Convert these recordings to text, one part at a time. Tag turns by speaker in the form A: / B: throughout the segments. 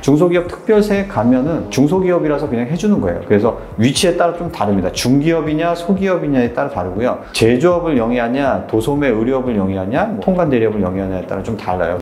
A: 중소기업 특별세 감면은 중소기업이라서 그냥 해주는 거예요. 그래서 위치에 따라 좀 다릅니다. 중기업이냐 소기업이냐에 따라 다르고요. 제조업을 영위하냐 도소매 의료업을 영위하냐 통관대리업을 영위하냐에 따라 좀 달라요.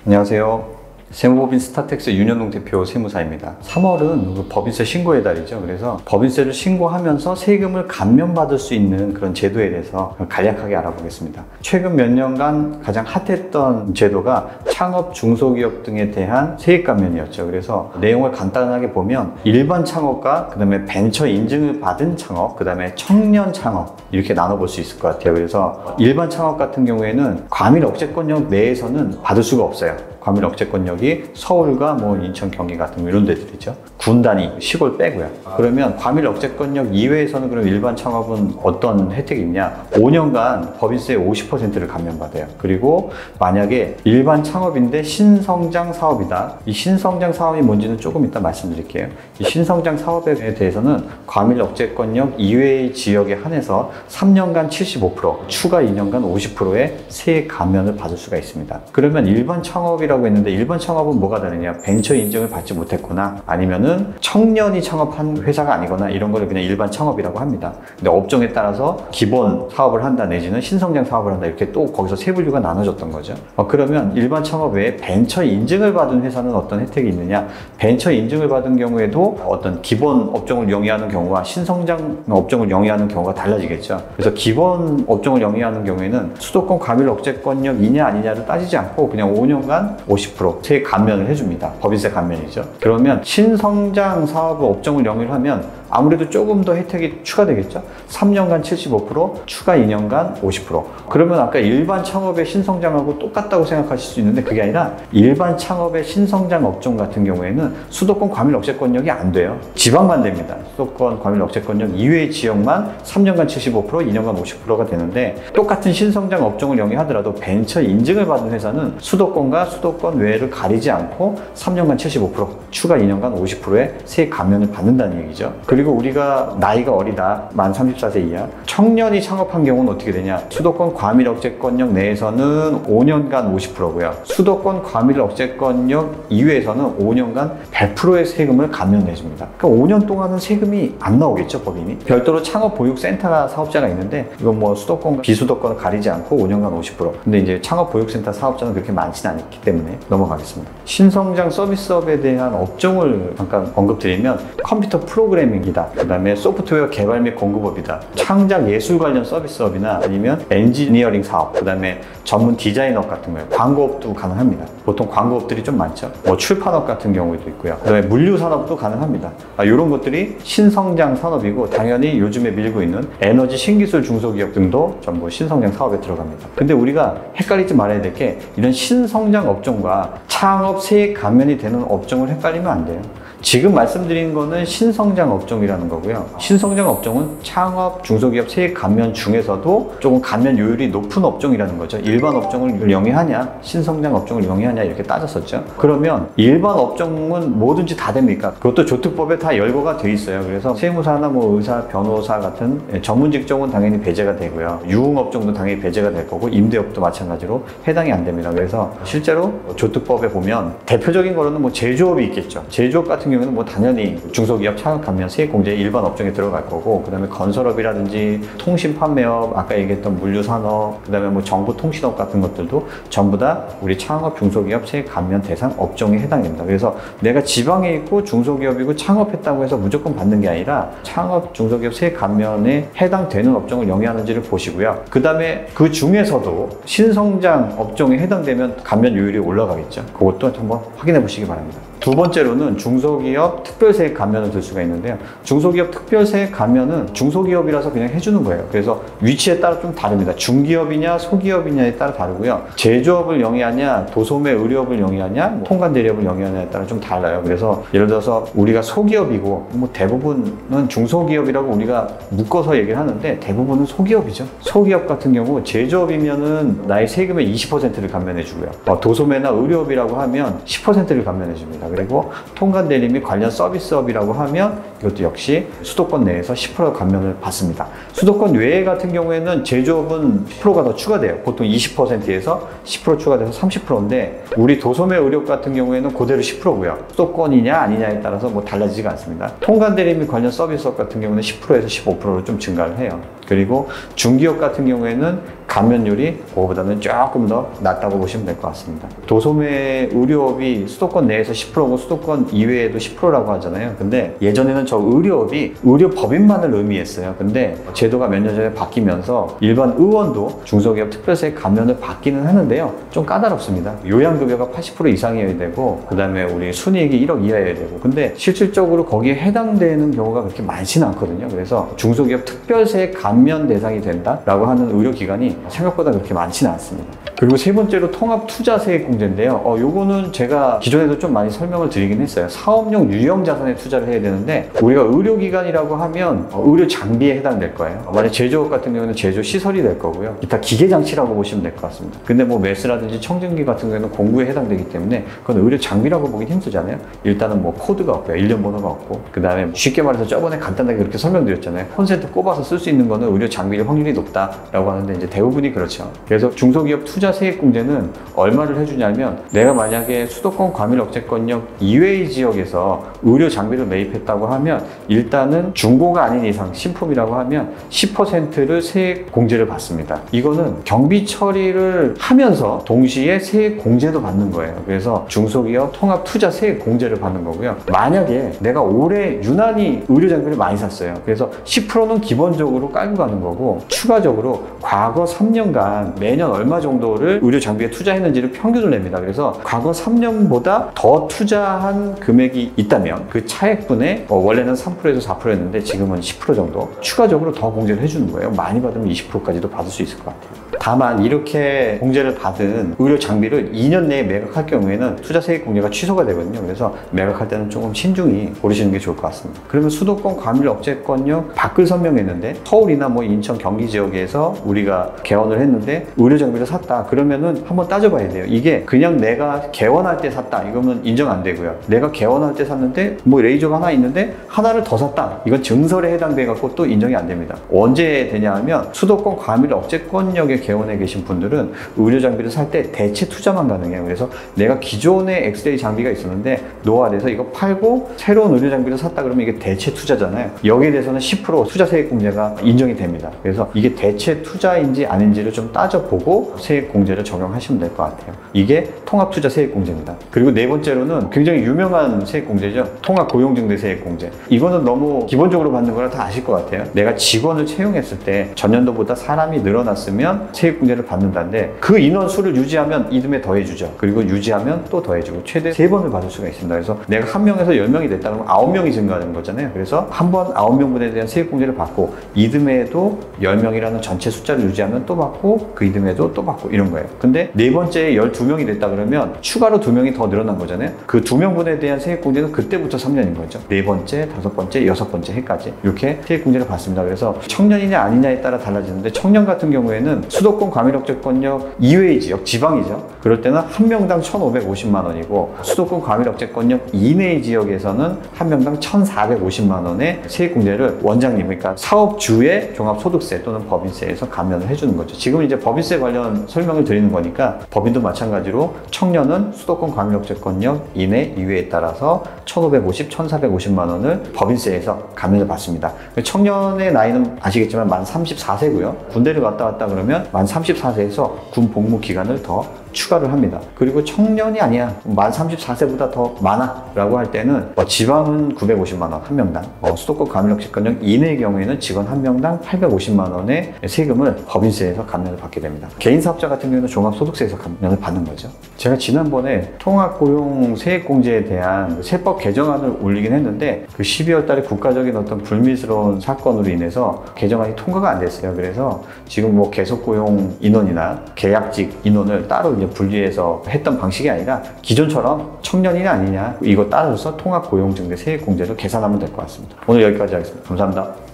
A: 안녕하세요. 세무법인 스타텍스 윤현웅 대표 세무사입니다. 3월은 법인세 신고의 달이죠. 그래서 법인세를 신고하면서 세금을 감면받을 수 있는 그런 제도에 대해서 간략하게 알아보겠습니다. 최근 몇 년간 가장 핫했던 제도가 창업 중소기업 등에 대한 세액 감면이었죠. 그래서 내용을 간단하게 보면 일반 창업과 그 다음에 벤처 인증을 받은 창업, 그 다음에 청년 창업 이렇게 나눠볼 수 있을 것 같아요. 그래서 일반 창업 같은 경우에는 과밀 억제권역 내에서는 받을 수가 없어요. 과밀 억제권역이 서울과 인천, 경기 같은 이런 데들이죠. 군 단위, 시골 빼고요. 그러면 과밀 억제권역 이외에서는 그럼 일반 창업은 어떤 혜택이 있냐? 5년간 법인세 50%를 감면받아요. 그리고 만약에 일반 창업인데 신성장 사업이다. 이 신성장 사업이 뭔지는 조금 이따 말씀드릴게요. 이 신성장 사업에 대해서는 과밀 억제권역 이외의 지역에 한해서 3년간 75%, 추가 2년간 50%의 세액 감면을 받을 수가 있습니다. 그러면 일반 창업이라고 했는데 일반 창업은 뭐가 다르냐? 벤처 인증을 받지 못했거나 아니면은 청년이 창업한 회사가 아니거나 이런 거를 그냥 일반 창업이라고 합니다. 근데 업종에 따라서 기본 사업을 한다 내지는 신성장 사업을 한다 이렇게 또 거기서 세 분류가 나눠졌던 거죠. 그러면 일반 창업 외에 벤처 인증을 받은 회사는 어떤 혜택이 있느냐? 벤처 인증을 받은 경우에도 어떤 기본 업종을 영위하는 경우와 신성장 업종을 영위하는 경우가 달라지겠죠. 그래서 기본 업종을 영위하는 경우에는 수도권 과밀 억제권역이냐 아니냐를 따지지 않고 그냥 5년간 50% 세액 감면을 해줍니다. 법인세 감면이죠. 그러면 신성장 사업 업종을 영위를 하면 아무래도 조금 더 혜택이 추가되겠죠. 3년간 75%, 추가 2년간 50%. 그러면 아까 일반 창업의 신성장하고 똑같다고 생각하실 수 있는데 그게 아니라 일반 창업의 신성장 업종 같은 경우에는 수도권 과밀 억제권역이 안 돼요. 지방만 됩니다. 수도권 과밀 억제권역 이외의 지역만 3년간 75%, 2년간 50%가 되는데 똑같은 신성장 업종을 영위하더라도 벤처 인증을 받은 회사는 수도권과 수도권 외를 가리지 않고 3년간 75%, 추가 2년간 50%의 세액 감면을 받는다는 얘기죠. 그리고 우리가 나이가 어리다, 만 34세 이하, 청년이 창업한 경우는 어떻게 되냐? 수도권 과밀 억제권역 내에서는 5년간 50%고요. 수도권 과밀 억제권역 이외에서는 5년간 100%의 세금을 감면해줍니다. 그러니까 5년 동안은 세금이 안 나오겠죠, 법인이. 별도로 창업보육센터 사업자가 있는데 이건 수도권과 비수도권을 가리지 않고 5년간 50%. 근데 이제 창업보육센터 사업자는 그렇게 많지는 않기 때문에 넘어가겠습니다. 신성장 서비스업에 대한 업종을 잠깐 언급드리면 컴퓨터 프로그래밍 그 다음에 소프트웨어 개발 및 공급업이다. 창작 예술 관련 서비스업이나 아니면 엔지니어링 사업, 그 다음에 전문 디자인업 같은 거예요. 광고업도 가능합니다. 보통 광고업들이 좀 많죠. 출판업 같은 경우도 있고요. 그 다음에 물류산업도 가능합니다. 이런 것들이 신성장 산업이고 당연히 요즘에 밀고 있는 에너지 신기술 중소기업 등도 전부 신성장 사업에 들어갑니다. 근데 우리가 헷갈리지 말아야 될 게 이런 신성장 업종과 창업 세액 감면이 되는 업종을 헷갈리면 안 돼요. 지금 말씀드린 거는 신성장 업종이라는 거고요. 신성장 업종은 창업 중소기업 세액 감면 중에서도 조금 감면 요율이 높은 업종이라는 거죠. 일반 업종을 영위하냐 신성장 업종을 영위하냐 이렇게 따졌었죠. 그러면 일반 업종은 뭐든지 다 됩니까? 그것도 조특법에 다 열거가 돼 있어요. 그래서 세무사나 의사, 변호사 같은 전문 직종은 당연히 배제가 되고요. 유흥업종도 당연히 배제가 될 거고 임대업도 마찬가지로 해당이 안 됩니다. 그래서 실제로 조특법에 보면 대표적인 거로는 제조업이 있겠죠. 제조업 같은 경우는 당연히 중소기업 창업 감면 세액 공제 일반 업종에 들어갈 거고, 그 다음에 건설업이라든지 통신 판매업, 아까 얘기했던 물류산업, 그 다음에 정보통신업 같은 것들도 전부 다 우리 창업 중소기업 세액 감면 대상 업종에 해당됩니다. 그래서 내가 지방에 있고 중소기업이고 창업했다고 해서 무조건 받는 게 아니라 창업 중소기업 세액 감면에 해당되는 업종을 영위하는지를 보시고요. 그 다음에 그 중에서도 신성장 업종에 해당되면 감면 요율이 올라가겠죠. 그것도 한번 확인해 보시기 바랍니다. 두 번째로는 중소기업 특별세액 감면을 들 수가 있는데요. 중소기업 특별세액 감면은 중소기업이라서 그냥 해주는 거예요. 그래서 위치에 따라 좀 다릅니다. 중기업이냐 소기업이냐에 따라 다르고요. 제조업을 영위하냐 도소매 의료업을 영위하냐 통관대리업을 영위하냐에 따라 좀 달라요. 그래서 예를 들어서 우리가 소기업이고 대부분은 중소기업이라고 우리가 묶어서 얘기를 하는데 대부분은 소기업이죠. 소기업 같은 경우 제조업이면은 나의 세금의 20%를 감면해 주고요. 도소매나 의료업이라고 하면 10%를 감면해 줍니다. 됩니다. 그리고 통관대리 및 관련 서비스업이라고 하면 이것도 역시 수도권 내에서 10% 감면을 받습니다. 수도권 외에 같은 경우에는 제조업은 10%가 더 추가돼요. 보통 20%에서 10% 추가돼서 30%인데 우리 도소매 의료 같은 경우에는 그대로 10%고요. 수도권이냐 아니냐에 따라서 뭐 달라지지가 않습니다. 통관대리 및 관련 서비스업 같은 경우는 10%에서 15%로 좀 증가를 해요. 그리고 중기업 같은 경우에는 감면율이 그거보다는 조금 더 낮다고 보시면 될 것 같습니다. 도소매 의료업이 수도권 내에서 10%고 수도권 이외에도 10%라고 하잖아요. 근데 예전에는 저 의료업이 의료법인만을 의미했어요. 근데 제도가 몇 년 전에 바뀌면서 일반 의원도 중소기업 특별세 감면을 받기는 하는데요. 좀 까다롭습니다. 요양급여가 80% 이상이어야 되고 그 다음에 우리 순이익이 1억 이하여야 되고 근데 실질적으로 거기에 해당되는 경우가 그렇게 많지는 않거든요. 그래서 중소기업 특별세 감면 대상이 된다라고 하는 의료기관이 생각보다 그렇게 많지는 않습니다. 그리고 세 번째로 통합투자세액공제인데요. 요거는 제가 기존에도 좀 많이 설명을 드리긴 했어요. 사업용 유형자산에 투자를 해야 되는데 우리가 의료기관이라고 하면 의료 장비에 해당될 거예요. 만약 제조업 같은 경우는 제조 시설이 될 거고요. 기타 기계장치라고 보시면 될 것 같습니다. 근데 뭐 메스라든지 청진기 같은 경우에는 공구에 해당되기 때문에 그건 의료 장비라고 보긴 힘들잖아요. 일단은 뭐 코드가 없고요. 일련 번호가 없고 그 다음에 쉽게 말해서 저번에 간단하게 그렇게 설명드렸잖아요. 콘센트 꼽아서 쓸 수 있는 거는 의료 장비일 확률이 높다라고 하는데 이제 대부분이 그렇죠. 그래서 중소기업 투자 세액공제는 얼마를 해주냐면 내가 만약에 수도권 과밀억제권역 이외의 지역에서 의료 장비를 매입했다고 하면 일단은 중고가 아닌 이상 신품이라고 하면 10%를 세액공제를 받습니다. 이거는 경비 처리를 하면서 동시에 세액공제도 받는 거예요. 그래서 중소기업 통합투자 세액공제를 받는 거고요. 만약에 내가 올해 유난히 의료 장비를 많이 샀어요. 그래서 10%는 기본적으로 깔고 가는 거고 추가적으로 과거 3년간 매년 얼마 정도를 의료 장비에 투자했는지를 평균을 냅니다. 그래서 과거 3년보다 더 투자한 금액이 있다면 그 차액분에 원래는 3%에서 4%였는데 지금은 10% 정도 추가적으로 더 공제를 해주는 거예요. 많이 받으면 20%까지도 받을 수 있을 것 같아요. 다만 이렇게 공제를 받은 의료 장비를 2년 내에 매각할 경우에는 투자세액 공제가 취소가 되거든요. 그래서 매각할 때는 조금 신중히 고르시는 게 좋을 것 같습니다. 그러면 수도권 과밀억제권역 밖을 선명했는데 서울이나 뭐 인천 경기 지역에서 우리가 개원을 했는데 의료 장비를 샀다 그러면은 한번 따져봐야 돼요. 이게 그냥 내가 개원할 때 샀다 이거는 인정 안 되고요. 내가 개원할 때 샀는데 뭐 레이저가 하나 있는데 하나를 더 샀다 이건 증설에 해당돼 갖고 또 인정이 안 됩니다. 언제 되냐 하면 수도권 과밀억제권역에 개원해 계신 분들은 의료 장비를 살 때 대체 투자만 가능해요. 그래서 내가 기존에 엑스레이 장비가 있었는데 노화돼서 이거 팔고 새로운 의료 장비를 샀다 그러면 이게 대체 투자잖아요. 여기에 대해서는 10% 투자세액 공제가 인정이 됩니다. 그래서 이게 대체 투자인지 아닌지를 좀 따져보고 세액 공제를 적용하시면 될 것 같아요. 이게 통합투자 세액 공제입니다. 그리고 네 번째로는 굉장히 유명한 세액 공제죠. 통합고용증대 세액 공제. 이거는 너무 기본적으로 받는 거라 다 아실 것 같아요. 내가 직원을 채용했을 때 전년도보다 사람이 늘어났으면 세액 공제를 받는다는데 그 인원 수를 유지하면 이듬해 더해주죠. 그리고 유지하면 또 더해주고 최대 3번을 받을 수가 있습니다. 그래서 내가 1명에서 10명이 됐다 그러면 9명이 증가하는 거잖아요. 그래서 한 번 9명분에 대한 세액 공제를 받고 이듬해에도 10명이라는 전체 숫자를 유지하면 또 받고 그 이듬해도 또 받고 이런 거예요. 근데 네 번째에 12명이 됐다 그러면 추가로 2명이 더 늘어난 거잖아요. 그 2명분에 대한 세액 공제는 그때부터 3년인 거죠. 네 번째, 다섯 번째, 여섯 번째 해까지 이렇게 세액 공제를 받습니다. 그래서 청년이냐 아니냐에 따라 달라지는데 청년 같은 경우에는 수도권 과밀억제권역 이외의 지역, 지방이죠. 그럴 때는 한 명당 1,550만 원이고 수도권 과밀억제권역 이내의 지역에서는 한 명당 1,450만 원의 세액 공제를 원장님, 그러니까 사업주의 종합소득세 또는 법인세에서 감면을 해주는 거죠. 지금 이제 법인세 관련 설명을 드리는 거니까 법인도 마찬가지로 청년은 수도권 과밀억제권역 이내 이외에 따라서 1,550, 1,450만 원을 법인세에서 감면을 받습니다. 청년의 나이는 아시겠지만 만 34세고요. 군대를 갔다 왔다 그러면 만 34세에서 군 복무 기간을 더 추가를 합니다. 그리고 청년이 아니야 만 34세보다 더 많아 라고 할 때는 지방은 950만 원 한 명당, 수도권 과밀억제권역 이내의 경우에는 직원 한 명당 850만 원의 세금을 법인세에서 감면을 받게 됩니다. 개인 사업자 같은 경우는 종합소득세에서 감면을 받는 거죠. 제가 지난번에 통합고용 세액공제에 대한 세법 개정안을 올리긴 했는데 그 12월 달에 국가적인 어떤 불미스러운 사건으로 인해서 개정안이 통과가 안 됐어요. 그래서 지금 뭐 계속고용 인원이나 계약직 인원을 따로 이제 분리해서 했던 방식이 아니라 기존처럼 청년이냐 아니냐 이거 따라서 통합고용증대 세액공제를 계산하면 될 것 같습니다. 오늘 여기까지 하겠습니다. 감사합니다.